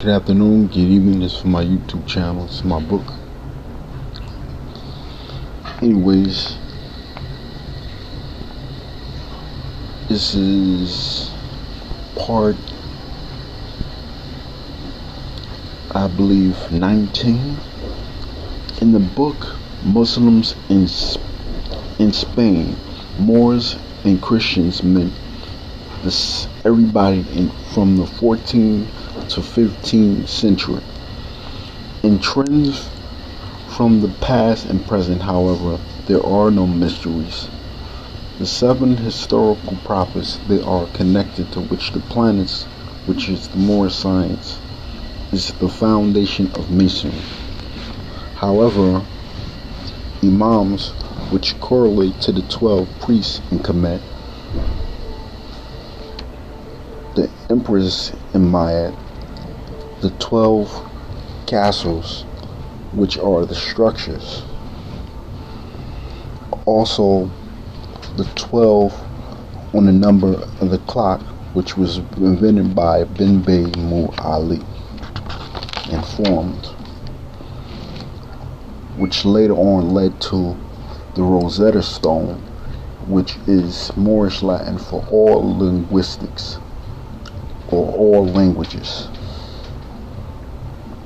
Good afternoon, good evening. This is for my YouTube channel. It's my book. Anyways, this is part, I believe, 19. In the book, Muslims in Spain, Moors and Christians meant this everybody from the 14th to 15th century. In trends from the past and present, however, there are no mysteries. The 7 historical prophets they are connected to which the planets, which is the Moor science, is the foundation of Masonry. However, Imams, which correlate to the 12 priests in Kemet, the Empress in Mayat, the 12 castles, which are the structures. Also, the 12 on the number of the clock, which was invented by Ben Bay Mu Ali and formed, which later on led to the Rosetta Stone, which is Moorish Latin for all linguistics or all languages.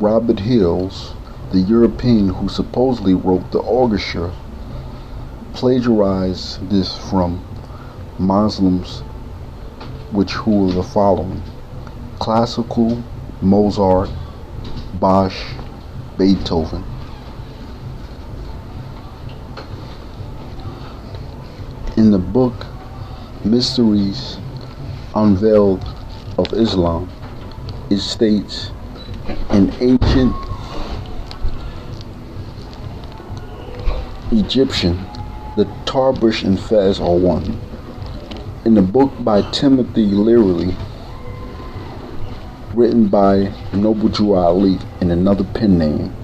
Robert Hills, the European who supposedly wrote the Orchestra, plagiarized this from Muslims, who are the following: classical, Mozart, Bach, Beethoven. In the book Mysteries Unveiled of Islam, it states in ancient Egyptian, the Tarbush and Fez are one. In the book by Timothy Leary, written by Noble Drew Ali in another pen name,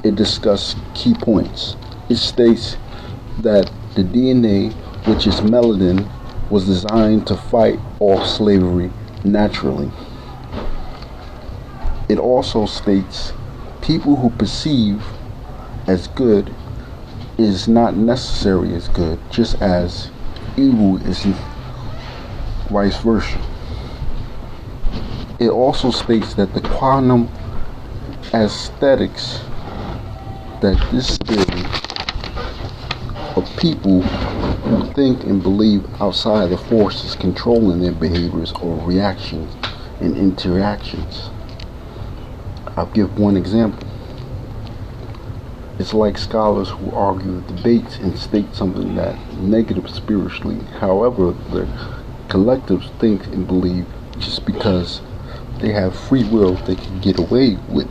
it discussed key points. It states that the DNA, which is melanin, was designed to fight off slavery naturally. It also states people who perceive as good is not necessary as good, just as evil is vice versa. It also states that the quantum aesthetics, that this theory of people who think and believe outside the forces controlling their behaviors or reactions and interactions. I'll give one example. It's like scholars who argue debates and state something that negative spiritually. However, the collectives think and believe just because they have free will, they can get away with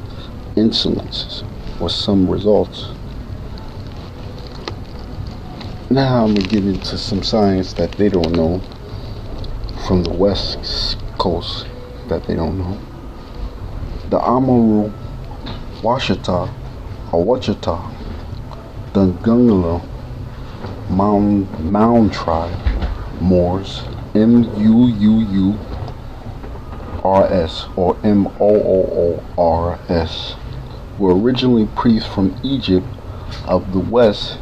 insolences or some results. Now I'm going to get into some science that they don't know from the West Coast that they don't know. The Amaru, Washita, or Wachita, the Gungula, Mound Tribe, Moors, Muurs or Moors, were originally priests from Egypt of the West,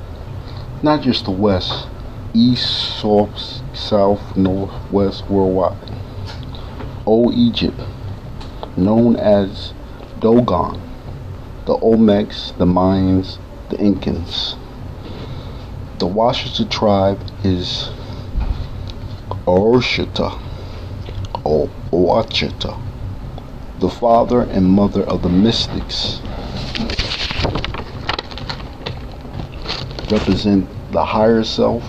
not just the West, East, South, North, West, worldwide. Old Egypt, known as Dogon, the Olmecs, the Mayans, the Incans. The Washita tribe is Orshita or Ouachita, the father and mother of the mystics, represent the higher self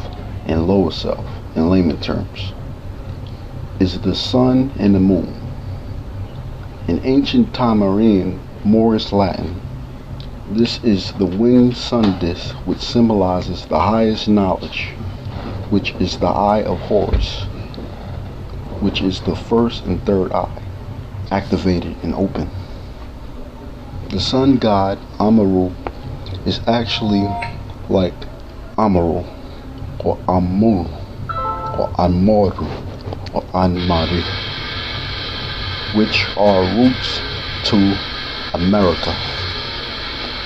and lower self in layman terms, is the sun and the moon. In ancient Tamarian Moorish Latin, this is the winged sun disk, which symbolizes the highest knowledge, which is the eye of Horus, which is the first and third eye, activated and open. The sun god Amaru is actually like Amaru or Amur or Anmoru or Anmari, which are roots to America,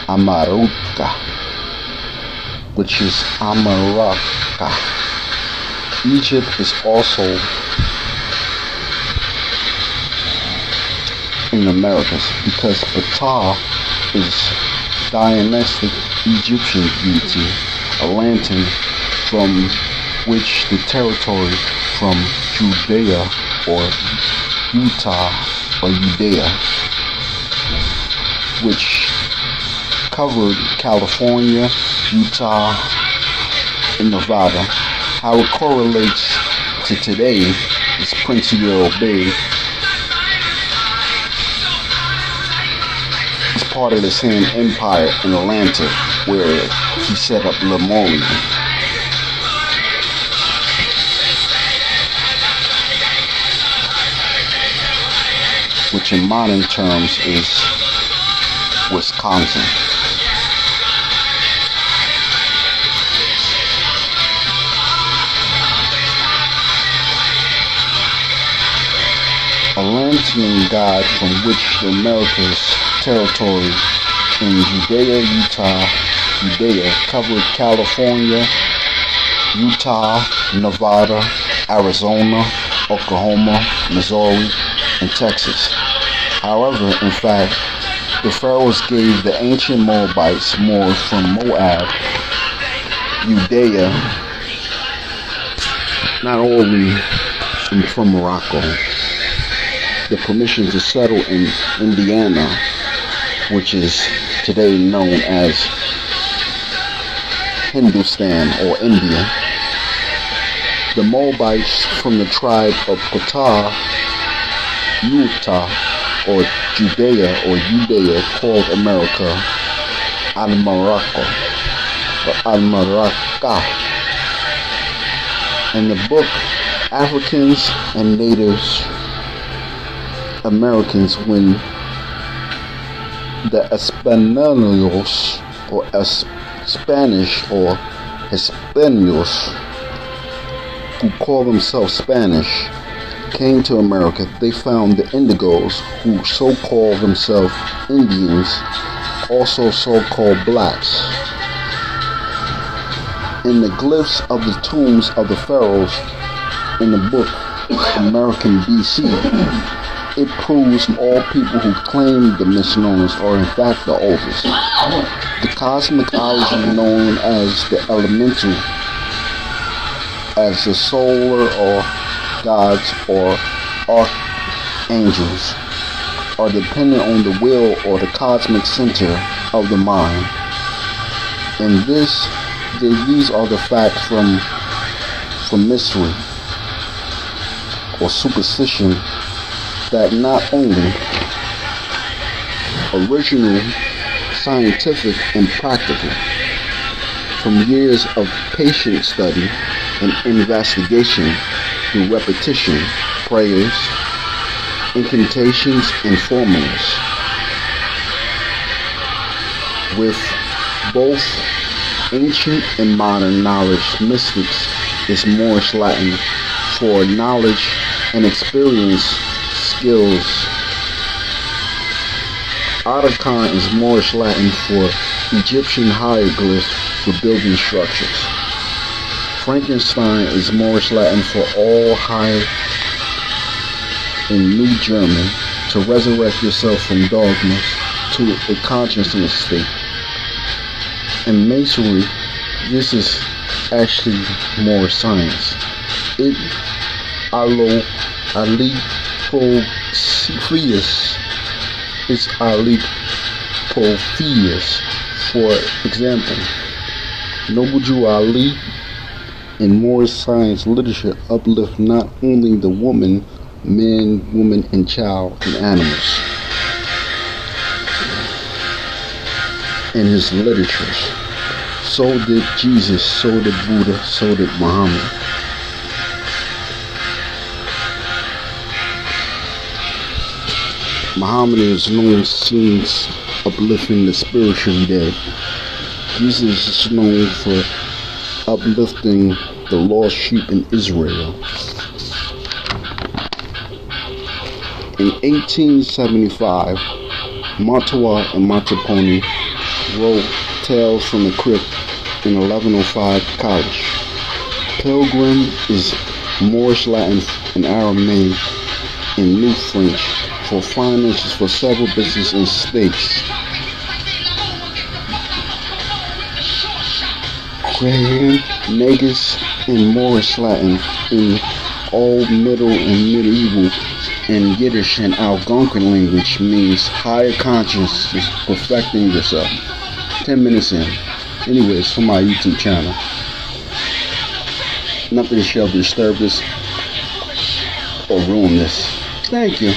Amaruca, which is Amaraka. Egypt is also in the Americas because Ptah is Dionysic Egyptian deity, a lantern from which the territory from Judea or Utah or Judea, which covered California, Utah, and Nevada. How it correlates to today is Prince Royal Bay. It's part of the same empire in Atlanta where he set up Lemuria, which in modern terms is Wisconsin. Atlantean god from which the Americas territory in Judea, Judea covered California, Utah, Nevada, Arizona, Oklahoma, Missouri, and Texas. However, in fact, the pharaohs gave the ancient Moabites, Moors from Moab, Judea, not only from Morocco, the permission to settle in Indiana, which is today known as Hindustan or India. The Moabites from the tribe of Ptah, Utah, or Judea called America Almaraka or Almaraka. In the book, Africans and Natives Americans, when the Españoles or Spanish or Hispanos, who call themselves Spanish, came to America, they found the Indigos, who so-call themselves Indians, also so-called blacks. In the glyphs of the tombs of the pharaohs in the book American BC, it proves all people who claim the misnomers are in fact the oldest. The cosmic ology known as the elemental, as the solar or gods or archangels, are dependent on the will or the cosmic center of the mind. And these are the facts from mystery or superstition that not only original, scientific, and practical, from years of patient study and investigation through repetition, prayers, incantations, and formulas, with both ancient and modern knowledge. Mystics is Moorish Latin for knowledge and experience skills. Archon is Moorish Latin for Egyptian hieroglyphs for building structures. Frankenstein is Moorish Latin for all high in New German, to resurrect yourself from dogmas to a consciousness state. And Masonry, this is actually more science. It Alipotheus is Alipotheus. For example, Noble Jew Ali in Moorish science literature uplift not only the woman, man, woman, and child, and animals in his literatures. So did Jesus, so did Buddha, so did Muhammad. Muhammad is known since uplifting the spiritually dead. Jesus is known for uplifting the lost sheep in Israel. In 1875, Montawa and Montepone wrote Tales from the Crypt in 1105 College. Pilgrim is Moorish Latin and Aramaic and New French for finances for several businesses and states. Crayon, Negus, and Moorish Latin in Old, Middle, and Medieval, and Yiddish and Algonquin language means higher consciousness, perfecting yourself. 10 minutes in. Anyways, for my YouTube channel. Nothing shall disturb this or ruin this. Thank you.